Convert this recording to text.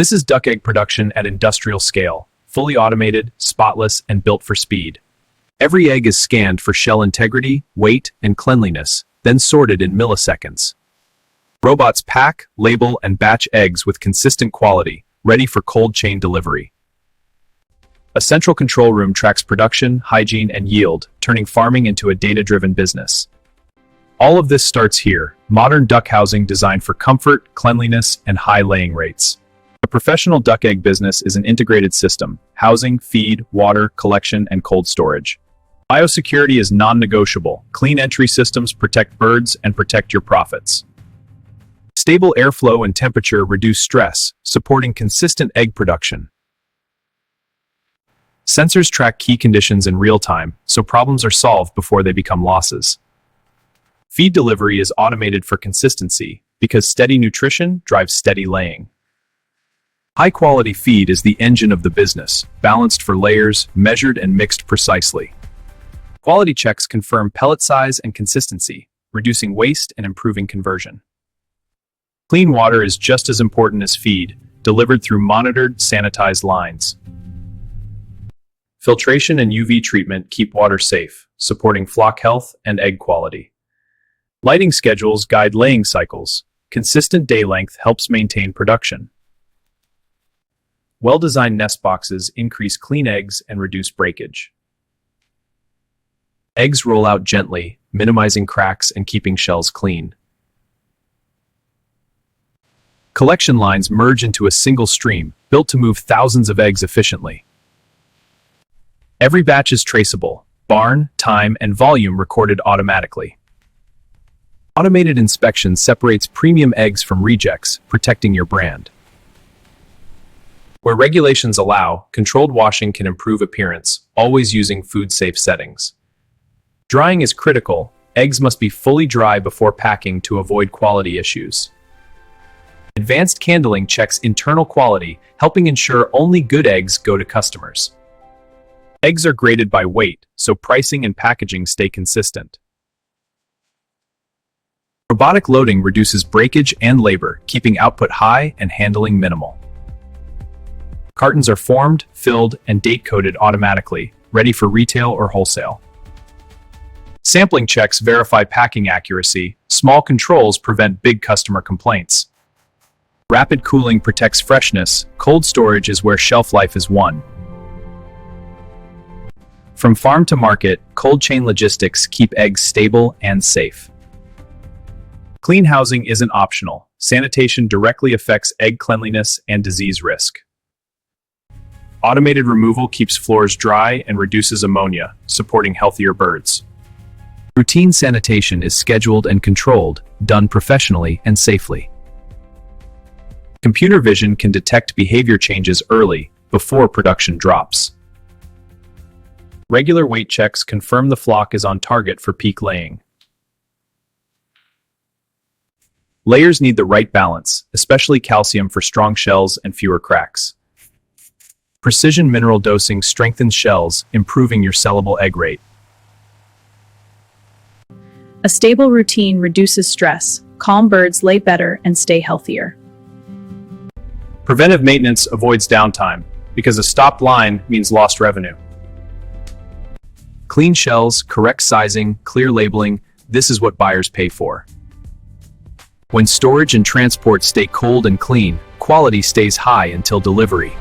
This is duck egg production at industrial scale, fully automated, spotless, and built for speed. Every egg is scanned for shell integrity, weight, and cleanliness, then sorted in milliseconds. Robots pack, label, and batch eggs with consistent quality, ready for cold chain delivery. A central control room tracks production, hygiene, and yield, turning farming into a data-driven business. All of this starts here, modern duck housing designed for comfort, cleanliness, and high laying rates. A professional duck egg business is an integrated system: housing, feed, water, collection, and cold storage. Biosecurity is non-negotiable. Clean entry systems protect birds and protect your profits. Stable airflow and temperature reduce stress, supporting consistent egg production. Sensors track key conditions in real time, so problems are solved before they become losses. Feed delivery is automated for consistency, because steady nutrition drives steady laying. High-quality feed is the engine of the business, balanced for layers, measured and mixed precisely. Quality checks confirm pellet size and consistency, reducing waste and improving conversion. Clean water is just as important as feed, delivered through monitored, sanitized lines. Filtration and UV treatment keep water safe, supporting flock health and egg quality. Lighting schedules guide laying cycles. Consistent day length helps maintain production. Well-designed nest boxes increase clean eggs and reduce breakage. Eggs roll out gently, minimizing cracks and keeping shells clean. Collection lines merge into a single stream, built to move thousands of eggs efficiently. Every batch is traceable: barn, time, and volume recorded automatically. Automated inspection separates premium eggs from rejects, protecting your brand. Where regulations allow, controlled washing can improve appearance, always using food-safe settings. Drying is critical. Eggs must be fully dry before packing to avoid quality issues. Advanced candling checks internal quality, helping ensure only good eggs go to customers. Eggs are graded by weight, so pricing and packaging stay consistent. Robotic loading reduces breakage and labor, keeping output high and handling minimal. Cartons are formed, filled, and date-coded automatically, ready for retail or wholesale. Sampling checks verify packing accuracy. Small controls prevent big customer complaints. Rapid cooling protects freshness. Cold storage is where shelf life is won. From farm to market, cold chain logistics keep eggs stable and safe. Clean housing isn't optional. Sanitation directly affects egg cleanliness and disease risk. Automated removal keeps floors dry and reduces ammonia, supporting healthier birds. Routine sanitation is scheduled and controlled, done professionally and safely. Computer vision can detect behavior changes early, before production drops. Regular weight checks confirm the flock is on target for peak laying. Layers need the right balance, especially calcium for strong shells and fewer cracks. Precision mineral dosing strengthens shells, improving your sellable egg rate. A stable routine reduces stress. Calm birds lay better and stay healthier. Preventive maintenance avoids downtime, because a stopped line means lost revenue. Clean shells, correct sizing, clear labeling, this is what buyers pay for. When storage and transport stay cold and clean, quality stays high until delivery.